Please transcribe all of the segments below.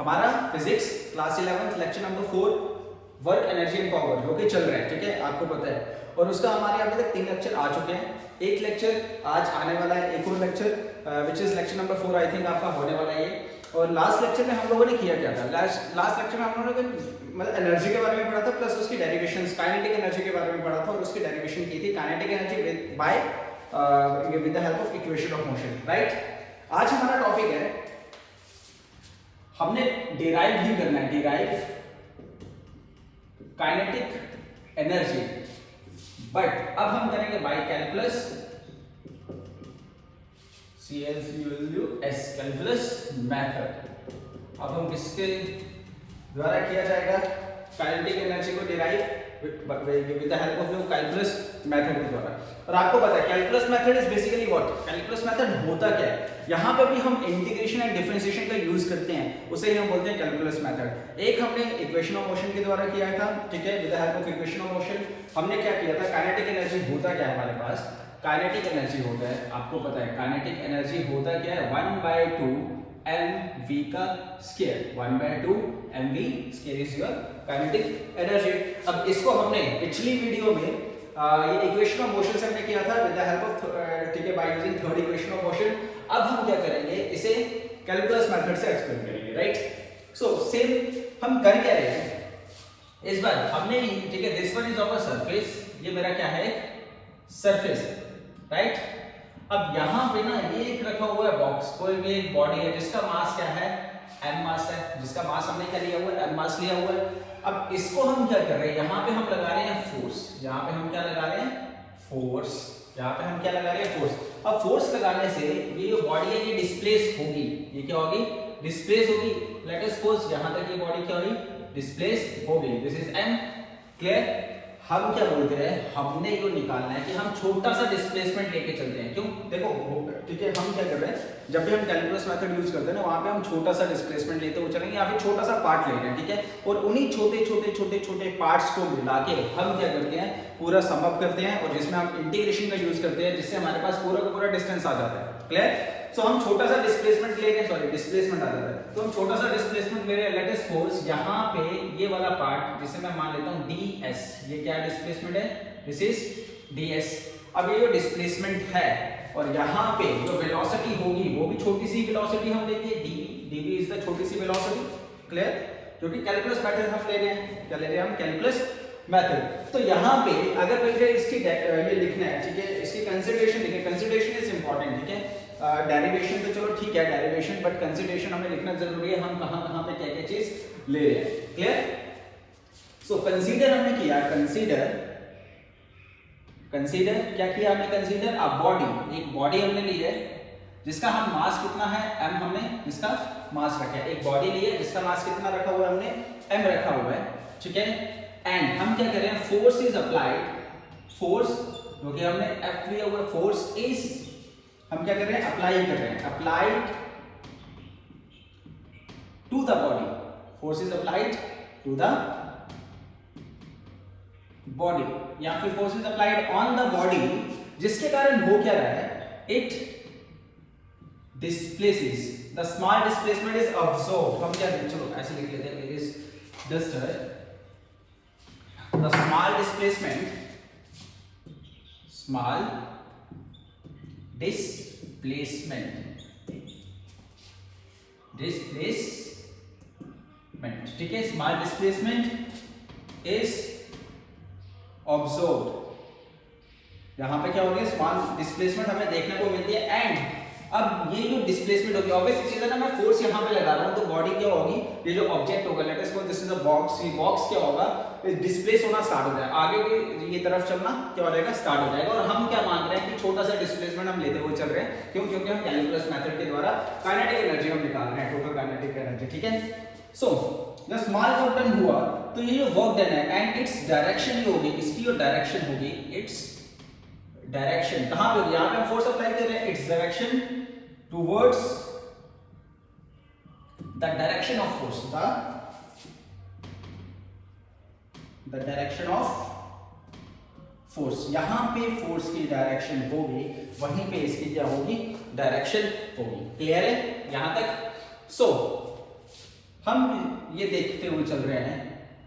हमारा physics class 11 lecture number 4 work energy and power जो कि चल रहा है, ठीक है, आपको पता है। और उसका हमारे अभी तक 3 लेक्चर आ चुके हैं। एक लेक्चर आज आने वाला है, एक और lecture which is lecture number 4 I think आपका होने वाला है ये। और लास्ट लेक्चर में हम लोगों ने किया क्या था, लास्ट लेक्चर में हम लोगों ने मतलब एनर्जी के बारे में पढ़ा था, प्लस उसकी डेरिवेशंस, काइनेटिक एनर्जी के बारे में पढ़ा था और उसकी डेरिवेशन की थी kinetic energy by with the help of equation of motion, right. आज हमारा टॉपिक है, हमने डिराइव ही करना है, डिराइव काइनेटिक एनर्जी, बट अब हम करेंगे by calculus, CALCULUS calculus method. अब हम किसके द्वारा किया जाएगा काइनेटिक एनर्जी को derive with the help of calculus method के द्वारा। और आपको पता है calculus method is basically what, calculus method होता क्या है, यहाँ पे भी हम इंटीग्रेशन एंड डिफरेंशिएशन का यूज करते हैं, उसे ही हम बोलते हैं कैलकुलस मेथड। एक हमने इक्वेशन ऑफ मोशन के द्वारा किया था, ठीक है, with the help of equation of motion हमने क्या किया था, काइनेटिक एनर्जी होता क्या है हमारे पास, काइनेटिक एनर्जी होता है, आपको पता है काइनेटिक एनर्जी होता क्या है, 1/2 mv का square, 1/2 mv square is your kinetic energy. अब इसको हमने पिछली वीडियो में ये इक्वेशन ऑफ मोशन से हमने किया था विद द हेल्प ऑफ, ठीक है, by using third equation of motion. अब हम क्या करेंगे, इसे कैलकुलस मेथड से एक्सप्लेन करेंगे, राइट। सो सेम हम कर क्या रहे हैं इस बार, हमने, ठीक है, this one is of a surface, ये मेरा क्या है, सरफेस, राइट। अब यहां पे ना ये एक रखा हुआ है बॉक्स, कोई भी एक बॉडी है जिसका मास क्या है, m मास है, जिसका मास हमने क्या लिया हुआ है, m मास लिया हुआ है। अब इसको हम क्या कर रहे हैं, यहाँ पे हम लगा रहे हैं फोर्स, यहाँ पे हम क्या लगा रहे हैं, फोर्स, यहाँ पे हम क्या लगा रहे हैं, फोर्स। अब फोर्स लगाने से ये जो बॉडी है ये डिस्प्लेस होगी, ये क्या होगी, डिस्प्लेस होगी। लेट अस सपोज यहाँ तक ये बॉडी क्या होगी, डिस्प्लेस होगी, दिस इज m, क्लियर। हम क्या बोलते हैं, हमने ये निकालना है कि हम छोटा सा डिस्प्लेसमेंट लेके चलते हैं, क्यों, देखो, ठीक है, हम क्या कर रहे हैं, जब भी हम कैलकुलस मेथड यूज करते हैं ना, वहां पे हम छोटा सा डिस्प्लेसमेंट लेते हुए चलेंगे या फिर छोटा सा पार्ट ले रहे हैं, ठीक है, और उन्हीं छोटे छोटे छोटे छोटे पार्ट्स को मिला के हम क्या करते हैं, पूरा सम अप करते हैं, और जिसमें हम इंटीग्रेशन का यूज करते हैं, जिससे हमारे पास पूरा का पूरा डिस्टेंस आ जाता है, क्लियर। सो हम छोटा सा डिस्प्लेसमेंट ले रहे हैं, सॉरी डिस्प्लेसमेंट आ जाता है, तो हम छोटा सा डिस्प्लेसमेंट ले रहे हैं। लेट अस सपोज यहाँ पे ये वाला पार्ट जिसे मैं मान लेता हूँ ds, ये क्या डिस्प्लेसमेंट है, दिस इज ds। अब ये जो डिस्प्लेसमेंट है और यहाँ पे जो वेलोसिटी होगी वो भी छोटी सी वेलोसिटी हम लेंगे, dv इज द छोटी सी वेलोसिटी, क्लियर, क्योंकि कैलकुलस मेथड हम ले रहे हैं, क्या ले रहे हैं हम, कैलकुलस मेथड। तो यहाँ पे अगर मुझे इसकी ये लिखना है, ठीक है, इसकी कंसीडरेशन लिखें, कंसीडरेशन इज इंपॉर्टेंट, ठीक है, डेरिवेशन तो चलो ठीक है, डेरिवेशन, बट कंसीडरेशन हमें लिखना जरूरी है, हम कहां कहां पे क्या क्या चीज ले रहे हैं, क्लियर। सो कंसीडर हमने किया, कंसीडर क्या किया हमने, कंसीडर अ बॉडी, एक बॉडी हमने ली है जिसका हम मास कितना है, m हमने इसका मास रखा है, एक बॉडी ली है जिसका मास कितना रखा हुआ है हमने, m रखा हुआ है, ठीक है। एंड हम क्या कर रहे हैं, फोर्स इज अप्लाइड, फोर्स जो कि हमने F लिया हुआ, फोर्स इज, हम क्या कर रहे हैं, अप्लाई कर रहे हैं, applied to the body, force is applied to the body, या फिर force is applied on the body, जिसके कारण हो क्या रहा है, it displaces, the small displacement is absorb. हम क्या, चलो ऐसे लिख लेते हैं, it is just the small displacement, small displacement, ठीक है, स्मॉल डिस्प्लेसमेंट इज ऑब्जर्व्ड। यहां पे क्या हो रही है, स्मॉल डिस्प्लेसमेंट हमें देखने को मिलती है। एंड अब ये जो डिस्प्लेसमेंट होगी, ऑब्वियस चीज है ना, मैं फोर्स यहां पे लगा रहा हूं तो बॉडी क्या होगी, ये जो ऑब्जेक्ट होगा, let us suppose this is a box, ये बॉक्स क्या होगा, डिस्प्लेस होना स्टार्ट हो जाएगा, आगे भी ये तरफ चलना क्या हो जाएगा, स्टार्ट हो जाएगा। और हम क्या मान रहे हैं कि छोटा सा डिस्प्लेसमेंट हम लेते हुए चल रहे हैं, क्यों, क्योंकि हम कैलकुलस मेथड के द्वारा काइनेटिक एनर्जी हम निकाल रहे हैं, टोटल काइनेटिक एनर्जी, ठीक है। सो जब स्मॉल वर्क डन हुआ तो ये जो वर्क डन है एंड इट्स डायरेक्शन ये होगी, इसकी जो डायरेक्शन होगी, इट्स डायरेक्शन कहां पे होगी, यहां पे हम फोर्स अप्लाई कर रहे हैं, its direction towards the direction of force, the direction of force, यहां पे फोर्स की डायरेक्शन होगी, वहीं पे इसकी क्या होगी, डायरेक्शन होगी, क्लियर है यहां तक। सो हम ये देखते हुए चल रहे हैं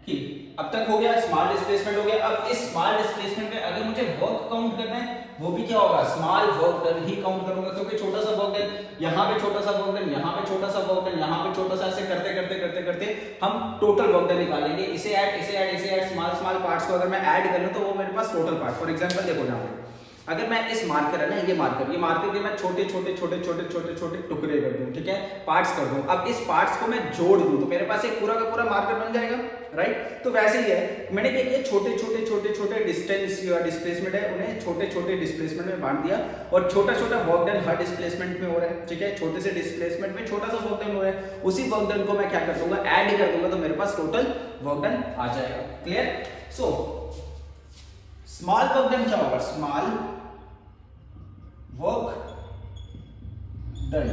कि अब तक हो गया स्मॉल डिस्प्लेसमेंट हो गया। अब इस स्मॉल डिस्प्लेसमेंट में अगर मुझे वर्क काउंट करना है वो भी क्या होगा, स्मॉल वर्क डन ही काउंट करूंगा, क्योंकि छोटा सा वर्क डन यहाँ पे, छोटा सा वर्क डन यहाँ पे, छोटा सा वर्क डन यहाँ पे, छोटा सा, ऐसे करते करते करते करते हम टोटल वर्क डन निकालेंगे। इसे ऐड इसे ऐड इसे ऐड, स्मॉल स्मॉल पार्ट्स को अगर मैं ऐड कर लूं तो वो मेरे पास टोटल पार्ट। फॉर एग्जांपल देखो यहाँ पे अगर मैं इस मार्कर है ना, ये मार्कर के मैं छोटे छोटे छोटे छोटे छोटे छोटे टुकड़े कर दूं, ठीक है, पार्ट्स कर दूं। अब इस पार्ट्स को मैं जोड़ दूं तो मेरे पास एक पूरा का पूरा मार्कर बन जाएगा, राइट। तो वैसे ही है, मैंने क्या किया, छोटे छोटे छोटे छोटे डिस्टेंस या डिस्प्लेसमेंट है उन्हें छोटे छोटे डिस्प्लेसमेंट में बांट दिया और छोटा छोटा वर्क डन हर डिस्प्लेसमेंट में हो रहा है, ठीक है। छोटे से डिस्प्लेसमेंट में छोटा सा वर्क डन हो रहा है, उसी वर्क डन को मैं क्या कर दूंगा, ऐड कर दूंगा, तो मेरे पास टोटल वर्क डन आ जाएगा। Clear. So small work done क्या होगा, स्मॉल वर्क डन।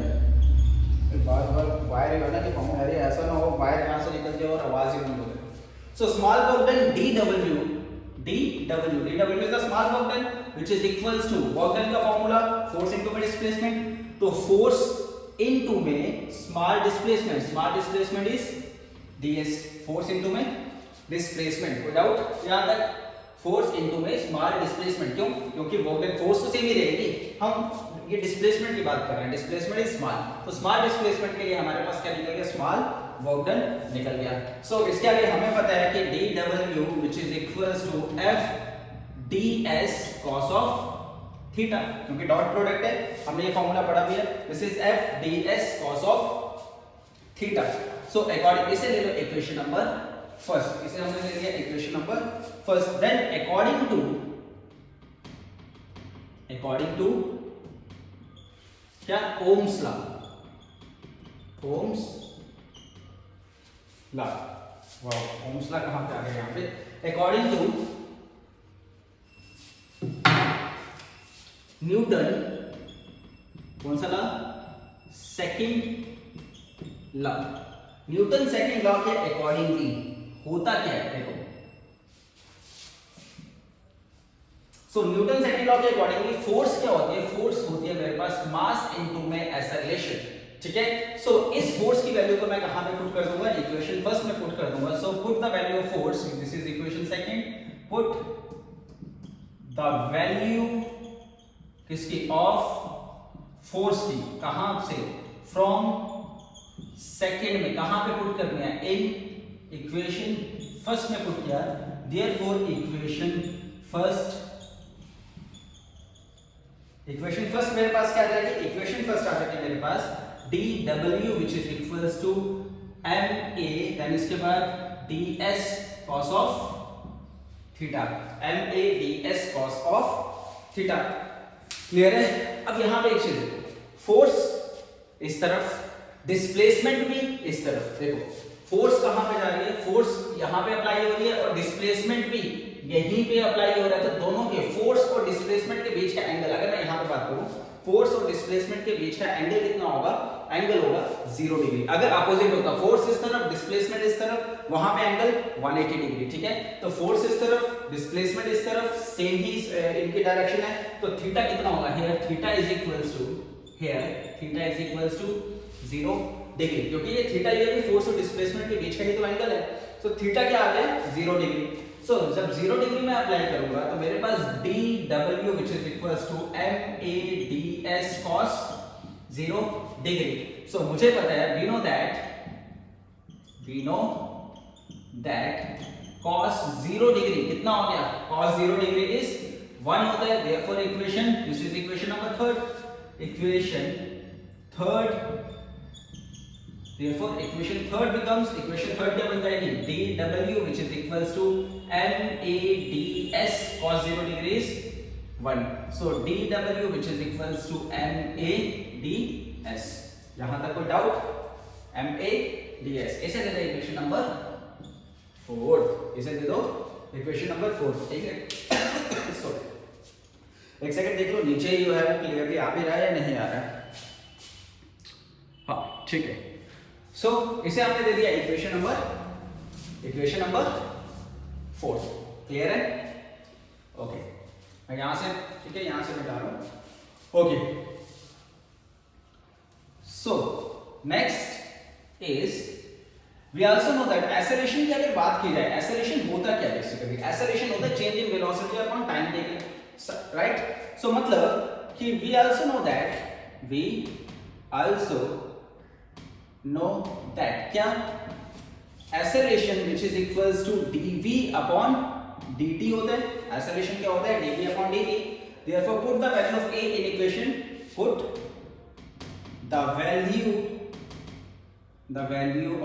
बार बार वायर है ना कि कहूँ अरे ऐसा ना हो वायर यहाँ से निकल जाए और आवाज ही बंद हो जाए। So small work done DW is the small work done which is equals to work done का फॉर्मूला फोर्स इनटू में डिस्प्लेसमेंट, तो फोर्स इनटू में small displacement is ds, force into में डिस्प्लेसमेंट, विदाउट यहां तक फोर्स इनटू में small displacement. क्यों, क्योंकि वर्क डन फोर्स तो सेम ही रहेगी, हम ये डिस्प्लेसमेंट की बात कर रहे हैं, डिस्प्लेसमेंट इज स्मॉल, तो स्मॉल डिस्प्लेसमेंट के लिए हमारे पास क्या निकल गया, स्मॉल वर्क डन निकल गया। सो इसके आगे हमें पता है कि dW which is equals to F ds cos of theta, क्योंकि डॉट प्रोडक्ट है, हमने ये फॉर्मूला पढ़ा भी है, this is F ds cos of theta. So according इसे ले लो इक्वेशन नंबर फर्स्ट, इसे हमने ले लिया equation number first. Then according to क्या, Ohm's law, Ohm's law, wow Ohm's law कहां पे आ गया यहां पे, अकॉर्डिंग टू न्यूटन, कौन सा law, second law, Newton second law के अकॉर्डिंगली होता क्या है, देखो। सो न्यूटन सेकंड लॉ के अकॉर्डिंगली फोर्स क्या होती है, फोर्स होती है मेरे पास मास इनटू में एक्सेलरेशन, ठीक है। सो इस फोर्स की वैल्यू को मैं कहां पे पुट कर दूंगा, इक्वेशन फर्स्ट में पुट कर दूंगा। So put the value of force, this is equation second, put the value किसकी, ऑफ फोर्स की, कहां से, फ्रॉम सेकंड में, कहां पे पुट करनी है, इन इक्वेशन फर्स्ट में पुट किया, देयरफॉर इक्वेशन फर्स्ट मेरे पास क्या आ जाएगी, इक्वेशन फर्स्ट आ जाएगी मेरे पास dW which is equals to ma, then इसके बाद ds cos of theta, ma ds cos of theta. Clear है। अब यहां पे एक चीज, फोर्स इस तरफ, डिस्प्लेसमेंट भी इस तरफ, देखो फोर्स कहां पे जा रही है, फोर्स यहां पे अप्लाई हो रही है और डिस्प्लेसमेंट भी यहीं पे अप्लाई हो रहा है, तो दोनों के फोर्स और डिस्प्लेसमेंट के बीच का एंगल, अगर मैं यहां पे बात करूं फोर्स और डिस्प्लेसमेंट के बीच का एंगल कितना होगा, एंगल होगा 0 डिग्री। अगर अपोजिट होता, फोर्स इस तरफ डिस्प्लेसमेंट इस तरफ, वहां पे एंगल 180 डिग्री, ठीक है। तो फोर्स इस तरफ डिस्प्लेसमेंट इस तरफ, सेम ही इनकी डायरेक्शन है, तो थीटा कितना होगा, here theta is equals to 0 degree, क्योंकि ये थीटा ये भी फोर्स और डिस्प्लेसमेंट के बीच का ही तो एंगल है। सो थीटा क्या आ गया, 0 डिग्री। सो जब 0 डिग्री में अप्लाई करूंगा तो मेरे पास dW which is equals to ma ds cos 0 degree. So मुझे पता है, we know that cos 0 degree कितना हो गया, cos 0 डिग्री इज 1 होता है, therefore equation, this is equation number third, equation third, therefore equation third becomes, equation third क्या बन जाएगी, dW which is equals to ma ds cos 0 degree is 1, so dW which is equals to ma ds, यहां तक कोई doubt, ma ds, इसे दे दो equation number 4, इसे दे दो इक्वेशन नंबर 4, ठीक है। सॉरी एक सेकंड देख लो, नीचे जो है वो क्लियरली आ भी रहा है या नहीं आ रहा है, हाँ ठीक है। सो इसे हमने दे दिया इक्वेशन नंबर 4, क्लियर है, ओके। मैं यहां से, ठीक है, यहां से मिटा रहा हूं, okay. So next is We also know that acceleration की अगर बात की जाए, acceleration होता क्या है बेसिकली? acceleration होता है change in velocity upon time taken, right? So मतलब कि we also know that क्या acceleration which is equals to dv upon dt होता है. acceleration क्या होता है? dv upon dt. Therefore put the value of a in equation. Put the value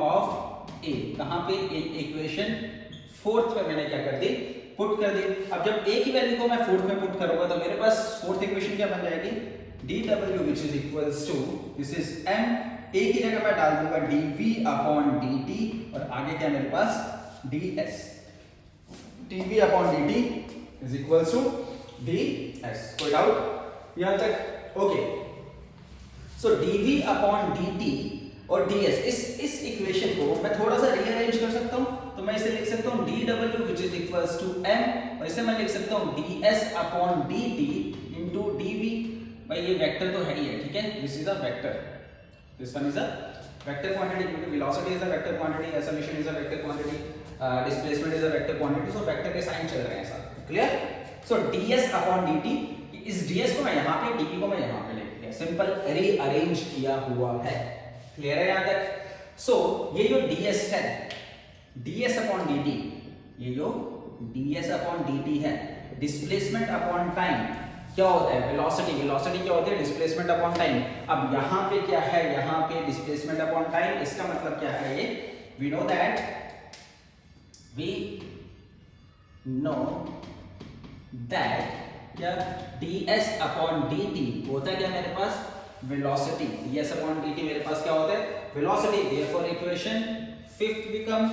of a कहां पे? इक्वेशन फोर्थ पे मैंने क्या कर दी? पुट कर दी. अब जब a की वैल्यू को मैं फोर्थ में पुट करूंगा तो मेरे पास फोर्थ इक्वेशन क्या बन जाएगी? dw which is equals to this is m. a की जगह मैं डाल दूंगा dv upon dt और आगे क्या मेरे पास? ds. dv upon dt is equals to ds. कोई डाउट यहां तक? ओके. सो dv upon dt और ds, इस इक्वेशन को मैं थोड़ा सा रीअरेंज कर सकता हूं. तो मैं इसे लिख सकता हूं dw which is equals to m और इसे मैं लिख सकता हूं ds upon dt into dv. भाई ये वेक्टर तो है ही है, ठीक है. This is a vector, this one is a vector quantity क्योंकि velocity is a vector quantity, acceleration is a vector quantity, displacement is a vector quantity. So vector के sign चल रहे हैं साथ. Clear? So ds upon dt, इस ds को मैं यहां पे, dv को मैं यहां पे लिख दिया. सिंपल रीअरेंज किया हुआ है. क्लियर है यहां तक? सो ये जो ds है, ds अपॉन dt, ये जो ds अपॉन dt है, डिस्प्लेसमेंट अपॉन टाइम क्या होता है? वेलोसिटी. वेलोसिटी क्या होती है? Displacement upon time. अब यहां पे क्या है? यहां पे डिस्प्लेसमेंट अपॉन टाइम. इसका मतलब क्या है? ये वी नो दैट क्या ds अपॉन dt होता है क्या मेरे पास? वेलोसिटी. ds अपॉन dt मेरे पास क्या होता है? Velocity. therefore equation fifth become,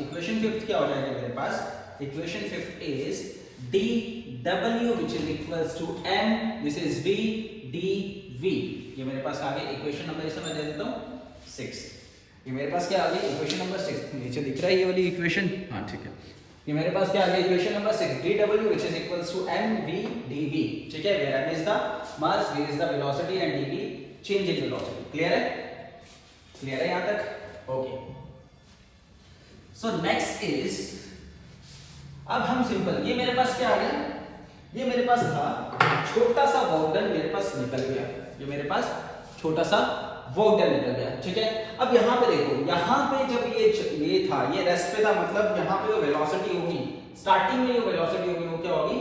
equation fifth क्या हो जाएगा मेरे पास? equation fifth is dw which is equals to m, this is v dv. ये मेरे पास आ गई इक्वेशन नंबर, इसे मैं दे देता हूं 6. ये मेरे पास क्या आ गई? Equation number 6. नीचे दिख रहा है ये वाली इक्वेशन? हाँ ठीक है. ये मेरे पास क्या आ गया? Equation number 6, dw which is equals to mv dv. ठीक है. where m is the mass, v is the velocity and dv change in velocity. Clear है? क्लियर है यहां तक? ओके. सो नेक्स्ट इज, अब हम सिंपल, ये मेरे पास क्या आ गया? ये मेरे पास था छोटा सा वर्क डन, मेरे पास निकल गया. ये मेरे पास छोटा सा वर्क डन निकल गया. ठीक है. अब यहाँ पे देखो, यहाँ पे जब ये था, ये रेस्ट पे था, मतलब यहाँ पे जो वेलोसिटी होगी, स्टार्टिंग में जो वेलोसिटी होगी वो क्या होगी?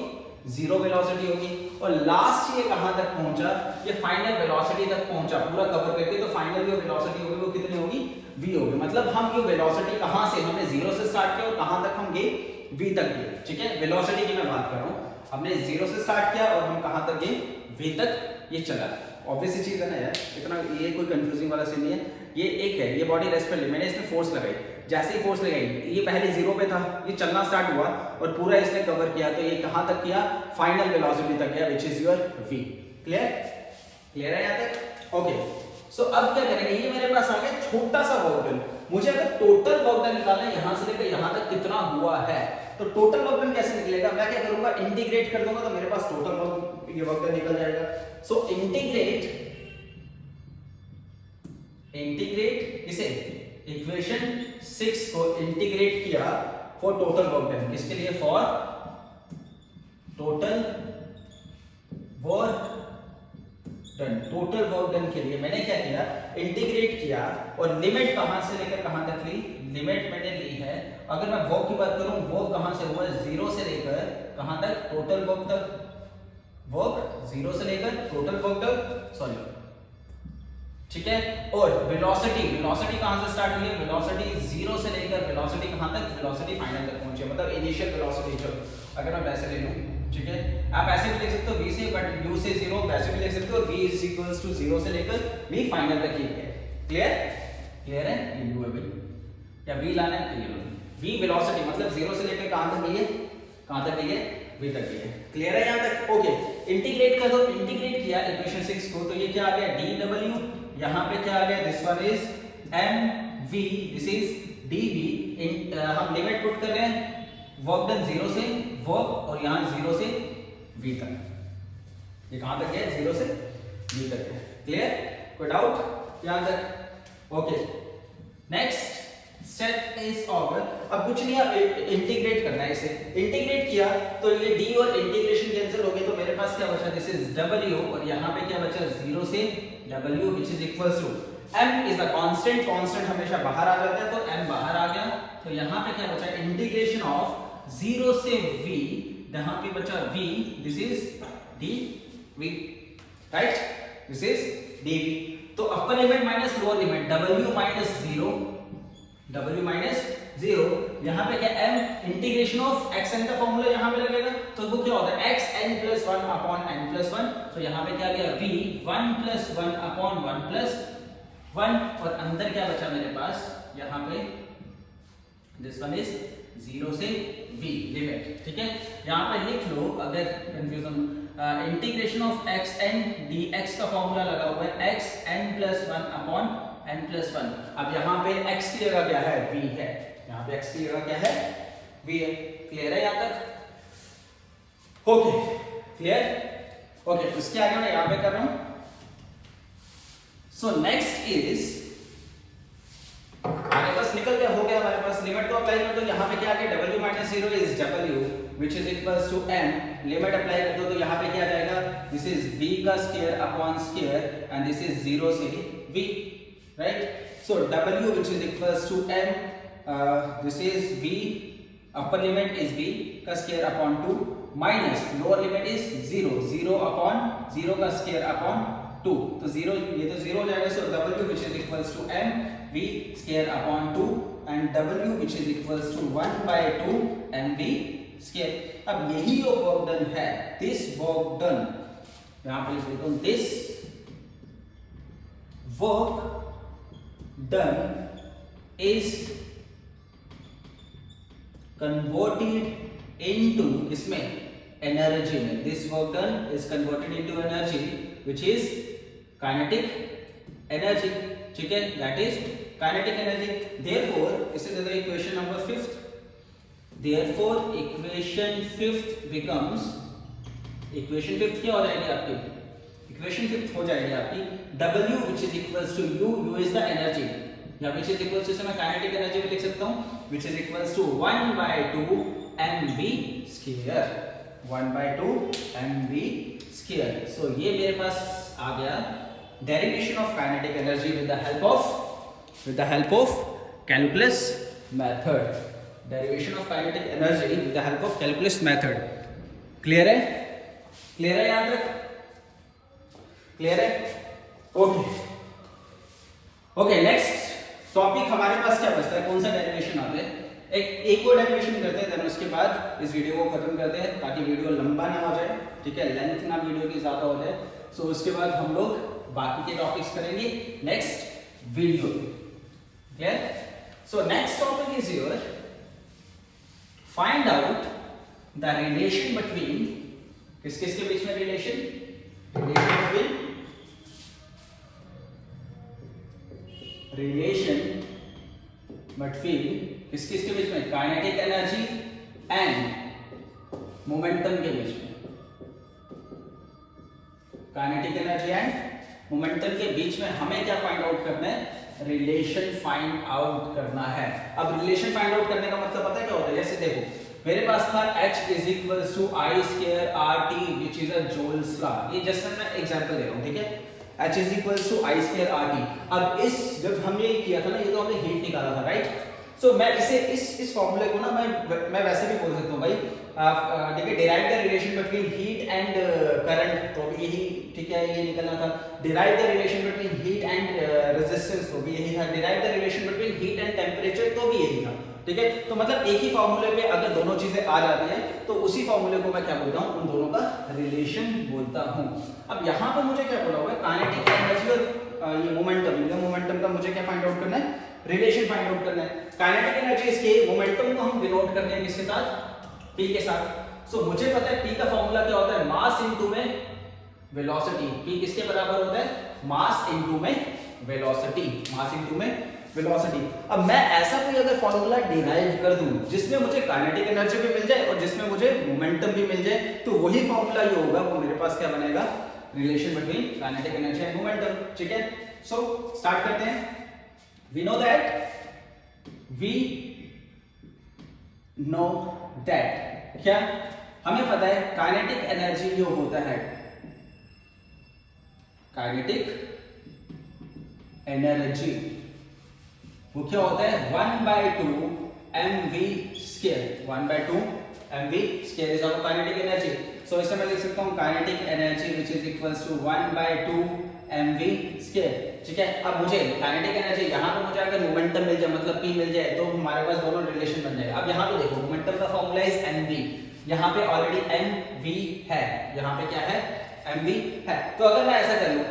जीरो वेलोसिटी होगी. और लास्ट ये कहां तक पहुंचा? ये फाइनल वेलोसिटी तक पहुंचा पूरा कवर करके. तो फाइनल जो वेलोसिटी होगी वो कितनी होगी? v होगी. मतलब हम जो वेलोसिटी कहां से, हमने जीरो से स्टार्ट किया और कहां तक हम गए? v तक गए. ठीक है. वेलोसिटी की मैं बात कर रहा हूं. हमने जीरो से स्टार्ट किया और हम कहां तक गए? v तक ये चला. ऑब्वियस सी चीज है ना यार, इतना ये कोई कंफ्यूजिंग वाला सीन नहीं है. ये एक है, ये बॉडी रेस्ट पे, मैंने इसमें फोर्स लगाई. जैसे ही फोर्स लगाई, ये पहले जीरो पे था, ये चलना स्टार्ट हुआ और पूरा इसने कवर किया. तो ये कहां तक किया? फाइनल वेलोसिटी तक गया, which is your v. Clear? Clear है यहां तक? ओके. सो अब क्या करेंगे? ये मेरे पास आ गया छोटा सा वर्क डन. मुझे अगर टोटल वर्क डन निकालना है यहां से लेकर यहां तक कितना हुआ है, तो टोटल वर्क डन कैसे निकलेगा? मैं क्या करूंगा? इंटीग्रेट कर दूंगा तो मेरे पास टोटल वर्क डन निकल जाएगा. सो इंटीग्रेट किसे? इक्वेशन 6 को इंटीग्रेट किया फॉर टोटल वर्क डन. किसके लिए? For total work done. Total work done के लिए मैंने क्या किया? इंटीग्रेट किया और लिमिट कहां से लेकर कहां तक ली? लिमिट मैंने ली है, अगर मैं वर्क की बात करूं, वर्क कहां से हुआ? जीरो से लेकर कहां तक? टोटल वर्क तक. वर्क जीरो से लेकर टोटल वर्क तक, सॉरी. ठीक है. और वेलोसिटी कहां से स्टार्ट हुई है? वेलोसिटी जीरो से लेकर वेलोसिटी कहां तक? वेलोसिटी फाइनल तक पहुंची है, मतलब इनिशियल वेलोसिटी. चलो अगर मैं वैसे ले लूं, ठीक है, आप ऐसे भी लिख सकते हो v से, बट u से जीरो, वैसे भी लिख सकते हो. v is equals to zero से लेकर v फाइनल तक ही है. क्लियर? क्लियर है? ये u है भाई, या v लाना है तो ये लो. v वेलोसिटी मतलब जीरो से लेकर कहां तक गई है? कहां तक गई है? v तक गई है. क्लियर है यहां तक? ओके. इंटीग्रेट कर दो. इंटीग्रेट किया इक्वेशन 6 को, तो ये क्या आ गया? dw. यहां पे क्या आ गया? This one is mv, this is dv. हम लिमिट पुट कर रहे हैं वर्क डन जीरो से वर्क, और यहां जीरो से v तक. ये कहां तक है? जीरो से v तक है. क्लियर? कोई डाउट यहाँ तक? Okay, next step is over. अब कुछ नहीं, अब इंटीग्रेट करना है इसे। इंटीग्रेट किया तो ये d और इंटीग्रेशन कैंसिल हो गए, तो मेरे पास क्या बचा, दिस इज w और यहाँ पे क्या बचा, 0 से w which is equals to m is a constant, constant हमेशा बाहर आ जाता है, तो m बाहर आ गया, तो यहाँ पे क्या बचा, इंटीग्रेशन ऑफ 0 से v, यहाँ पे बचा v, this is dv, right, this is dv। तो upper limit minus lower limit, w minus 0, w minus 0, यहाँ पे क्या m इंटीग्रेशन ऑफ xn का फॉर्मूला यहाँ पे लगेगा, तो वो क्या होता है xn plus 1 upon n plus 1, तो यहाँ पे क्या गया v 1 प्लस 1 अपॉन 1 प्लस 1, और अंदर क्या बचा मेरे पास, यहाँ पे दिस वन इज 0 से v लिमिट, ठीक है। यहाँ पे लिख लो अगर confusion, integration of xn dx का फॉर्मूला लगा हुआ है xn plus 1 upon n plus 1। अब यहाँ पे x की जगह क्या है, v है, यहाँ पे x की जगह क्या है, v है। क्लियर है यहाँ तक? Okay, clear? ओके, उसके आगे मैं यहाँ पे कर रहा हूँ। सो नेक्स्ट इज, हमारे पास निकल गया, हो गया हमारे पास, लिमिट को अप्लाई कर दो। यहाँ पे क्या आ गया, w minus 0 is w which is equals to m, limit apply कर दो तो यहाँ पे क्या आ जाएगा, दिस इज v का square upon square and this is 0 से v, right? So w which is equals to m, this is v, upper limit is v का square upon 2 minus lower limit is 0, 0 upon 0 का square upon 2, तो 0, ये तो 0 हो जाएगा। So w which is equals to m v square upon 2 and w which is equals to 1 by 2 mv square। अब यही जो वर्क डन है, this work done, यहाँ पे लिख दूं this work done is converted into इसमें एनर्जी में, this work done is converted into energy which is kinetic energy, ठीक है, that is kinetic energy। therefore इसे दे दो equation number 5th, therefore equation 5th becomes, equation 5th क्या हो जाएगी आपकी, इक्वेशन 5th हो जाएगी आपकी w which is equals to u, u is the energy, या which is equals to, इसे मैं kinetic energy भी लिख सकता हूँ, which is equals to 1 by 2 mv square, 1 by 2 mv square। so ये मेरे पास आ गया derivation of kinetic energy with the help of calculus method, derivation of kinetic energy with the help of calculus method। Clear है? Clear है यहाँ तक? Clear है? Okay, okay, next topic हमारे पास क्या बचता है, कौन सा डेरिवेशन आता है, एक और डेरिवेशन करते हैं, देन उसके बाद इस वीडियो को खत्म करते हैं ताकि वीडियो लंबा ना हो जाए, ठीक है, लेंथ ना वीडियो की ज्यादा हो जाए। सो उसके बाद हम लोग बाकी के टॉपिक्स करेंगे next video. Clear? So next topic is your find out the relation between, किस किस के बीच में रिलेशन बिटवीन, रिलेशन बिटवीन किस किस के बीच में, काइनेटिक एनर्जी एंड मोमेंटम के बीच में, काइनेटिक एनर्जी एंड मोमेंटम के बीच में हमें क्या फाइंड आउट करना है, रिलेशन फाइंड आउट करना है। अब रिलेशन फाइंड आउट करने का मतलब पता है क्या होता है, जैसे देखो मेरे पास था H is equals to I square RT which is a Joule's law, ये जस्ट मैं एग्जांपल दे रहा हूँ, ठीक है, H is equals to I square RT। अब इस जब हमने ये किया था ना, ये तो हमने हीट निकाला था, राइट। सो मैं इसे इस फॉर्मूले को ना मैं वैसे भी बोल सकता हूँ भाई, ठीक है, derive the relation between heat and current, तो भी यही, ठीक है, ये निकलना था। Derive the relation between heat and resistance, तो भी यही था। Derive the relation between heat and temperature, तो भी यही था, ठीक है। तो मतलब एक ही फॉर्मूले पे अगर दोनों चीजें आ जाती हैं तो उसी फॉर्मूले को मैं क्या बोलता हूँ, उन दोनों का रिलेशन बोलता हूँ। अब यहाँ पर मुझे क्या बोला हुआ है, काइनेटिक एनर्जी और ये मोमेंटम का मुझे क्या फाइंड आउट करना है, रिलेशन फाइंड आउट करना है। काइनेटिक एनर्जी इसके मोमेंटम को हम डिनोट करते हैं किसके साथ, p के साथ। सो मुझे पता है p का फॉर्मूला क्या होता है, मास इनटू में वेलोसिटी। p किसके बराबर होता है, मास इनटू में वेलोसिटी, मास इनटू में वेलोसिटी। अब मैं ऐसा कोई अगर फॉर्मूला डिराइव कर दूं जिसमें मुझे काइनेटिक एनर्जी भी मिल जाए और जिसमें मुझे मोमेंटम भी मिल जाए, तो वही फॉर्मूला ये होगा, वो मेरे पास क्या बनेगा, relation between kinetic energy and momentum, ठीक है। सो स्टार्ट करते हैं। वी नो दैट क्या हमें पता है काइनेटिक एनर्जी जो होता है, काइनेटिक एनर्जी वो क्या होता है 1/2 mv square, 1/2 mv square is our kinetic energy. So इसे मैं लिख सकता हूं kinetic energy which is equals to 1/2 mv square, ठीक है। अब मुझे काइनेटिक एनर्जी यहां पे मुझे अगर मोमेंटम मिल जाए मतलब p मिल जाए तो हमारे पास दोनों रिलेशन बन जाएगा। अब यहां पे देखो मोमेंटम का फार्मूला इज mv, यहां पे ऑलरेडी mv है, यहां पे क्या है mv है। तो अगर मैं ऐसा कर लूं,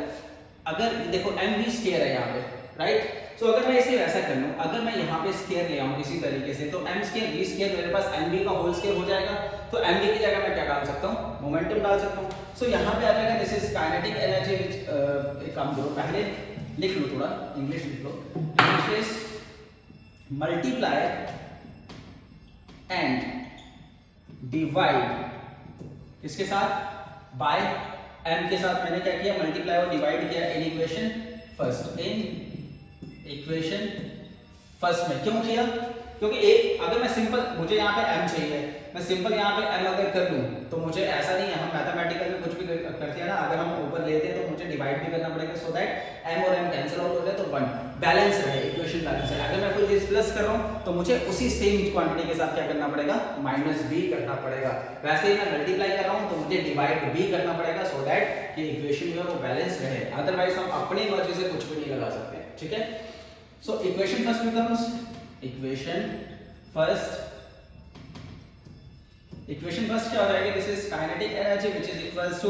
अगर देखो mv स्क्वायर है यहां पे, राइट। सो अगर मैं इसे वैसा कर लूं, अगर मैं यहां पे स्क्वायर ले आऊं इसी तरीके से तो m स्क्वायर v स्क्वायर मेरे पास mv का होल स्क्वायर हो जाएगा। तो mv की जगह मैं क्या डाल सकता हूं, मोमेंटम डाल सकता हूं। सो यहां पे आ जाएगा this is kinetic energy which, एक काम करो पहले लिख लो, थोड़ा इंग्लिश लिख लो, which is multiply and divide किसके साथ, बाय m के साथ। मैंने क्या किया, मल्टीप्लाई और डिवाइड किया in equation first, in equation first में। क्यों किया, क्योंकि एक अगर मैं सिंपल, मुझे यहाँ पे m चाहिए, मैं सिंपल यहाँ पे m अगर कर लूँ तो मुझे ऐसा नहीं है, हम मैथमेटिकल में कुछ भी करते हैं ना, अगर हम ऊपर लेते हैं तो मुझे डिवाइड भी करना पड़ेगा सो दैट m और m कैंसिल आउट हो जाए तो 1 बैलेंस रहे, इक्वेशन बैलेंस है। अगर मैं कोई चीज प्लस कर रहा हूँ तो मुझे उसी सेम क्वांटिटी के साथ क्या करना पड़ेगा, माइनस भी करना पड़ेगा। वैसे ही मैं मल्टीप्लाई कर रहा हूँ तो मुझे डिवाइड भी करना पड़ेगा सो दैट कि इक्वेशन जो है वो बैलेंस रहे, अदरवाइज हम अपनी मर्जी से कुछ भी नहीं लगा सकते, ठीक है। So equation first becomes equation first क्या हो जाएगा, this is kinetic energy which is equals to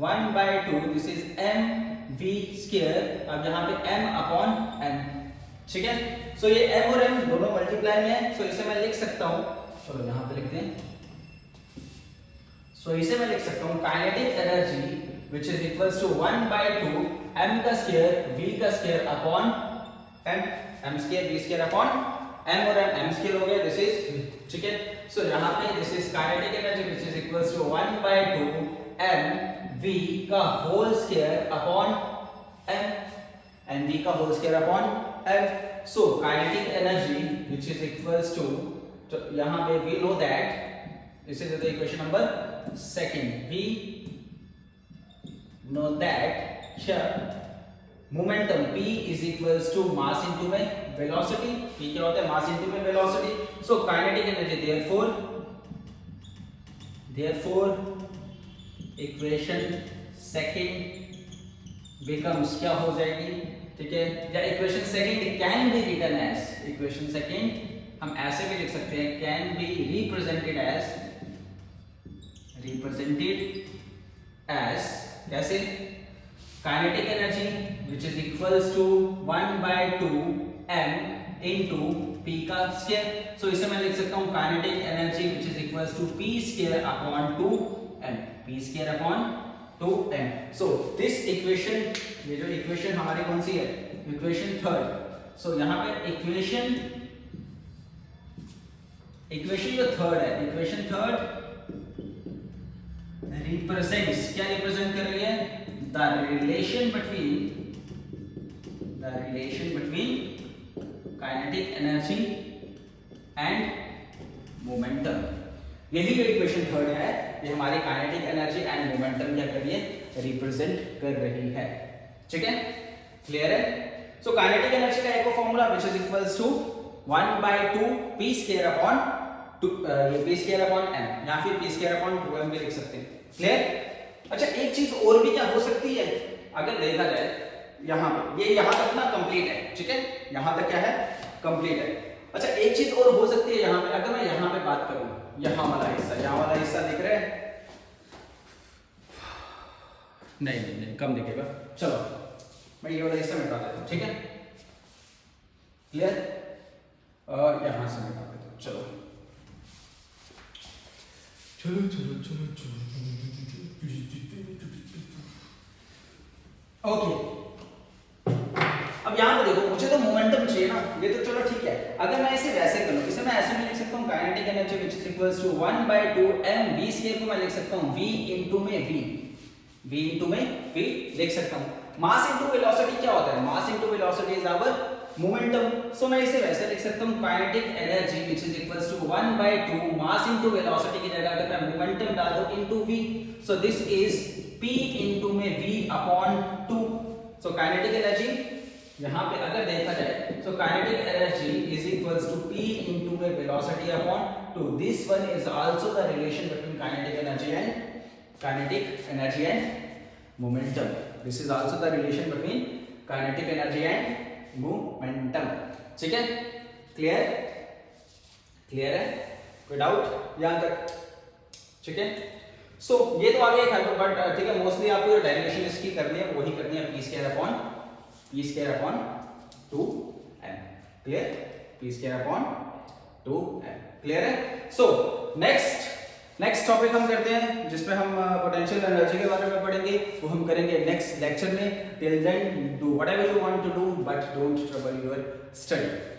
1/2 this is mv square. अब यहां पे m अपॉन m, ठीक है। सो ये m और m दोनों मल्टीप्लाई में है, सो इसे मैं लिख सकता हूं, चलो यहां पे लिखते हैं। सो इसे मैं लिख सकता हूं kinetic energy which is equals to 1/2 m का स्क्वायर v का square upon m square v square upon m और m स्क्वायर हो गया, दिस इज, ठीक है। सो यहां पे this is kinetic energy which is equals to 1/2 m v का whole square upon m v का whole square upon m। So kinetic energy which is equals to, तो यहां पे we know that this is the equation number second, we know that क्या momentum p is equals to mass into में velocity, p क्या होता है mass into में velocity. So kinetic energy therefore equation second becomes क्या हो जाएगी, ठीक है, या equation second can be written as, equation second हम ऐसे भी लिख सकते हैं, कैन बी रिप्रेजेंटेड एज कैसे, kinetic energy which is equals to 1/2 m into p का स्क्वायर। सो इसे मैं लिख सकता हूं kinetic energy which is equals to p square upon 2m, p square upon 2m। So this equation, ये जो equation हमारी कौन सी है, इक्वेशन थर्ड। सो यहां पे इक्वेशन जो थर्ड है, इक्वेशन थर्ड रिप्रेजेंट्स, क्या रिप्रेजेंट कर रही है, the relation between kinetic energy and momentum। यही जो इक्वेशन थर्ड है ये हमारी काइनेटिक एनर्जी एंड मोमेंटम क्या कर रही है, रिप्रेजेंट कर रही है, ठीक है, क्लियर है। सो काइनेटिक एनर्जी का एक और formula which is equals to 1/2 p square upon ये p स्क्वायर अपॉन m या फिर p स्क्वायर अपॉन 2m भी लिख सकते हैं, क्लियर। अच्छा एक चीज और भी क्या हो सकती है, अगर देखा जाए यहां पे ये यहां तक ना कंप्लीट है, ठीक है, यहां तक क्या है, कंप्लीट है। अच्छा एक चीज और हो सकती है यहां पे, अगर मैं यहां पे बात करूं, यहां वाला हिस्सा दिख रहा है, नहीं कम दिखेगा, चलो मैं ये वाला हिस्सा मिटा देता हूं, ठीक है, क्लियर, और यहां से मिटा देता हूं, चलो ओके। अब यहां पे देखो मुझे तो मोमेंटम चाहिए ना, ये तो चलो ठीक है। अगर मैं इसे वैसे कर लूं, इसे मैं ऐसे भी लिख सकता हूं kinetic energy which is equals to 1/2 m v square को मैं लिख सकता हूं v इनटू में v, v इंटू में v लिख सकता हूँ। मास इंटू वेलोसिटी क्या होता है? Mass into velocity is our momentum. So मैं इसे वैसे लिख सकता हूँ kinetic energy which is equals to 1/2 mass into velocity की जगह अगर मैं मोमेंटम डाल दूं into v, so this is p into में v upon 2। So kinetic energy यहाँ पे अगर देखा जाए तो kinetic energy is equals to p into में velocity upon 2। This one is also the relation between kinetic energy and momentum. This is also the relation between kinetic energy and momentum. ठीक है, clear clear है, कोई doubt यहाँ तक? ठीक है, सो ये तो आगे है बट ठीक है, मोस्टली आपको जो डेरिवेशन इसकी करनी है वही करनी है p square upon 2m। Clear, p square upon 2m। Clear है? सो नेक्स्ट टॉपिक हम करते हैं जिसमें हम पोटेंशियल एनर्जी के बारे में पढ़ेंगे, वो हम करेंगे नेक्स्ट लेक्चर में। Till then do whatever you want to do but don't trouble your study.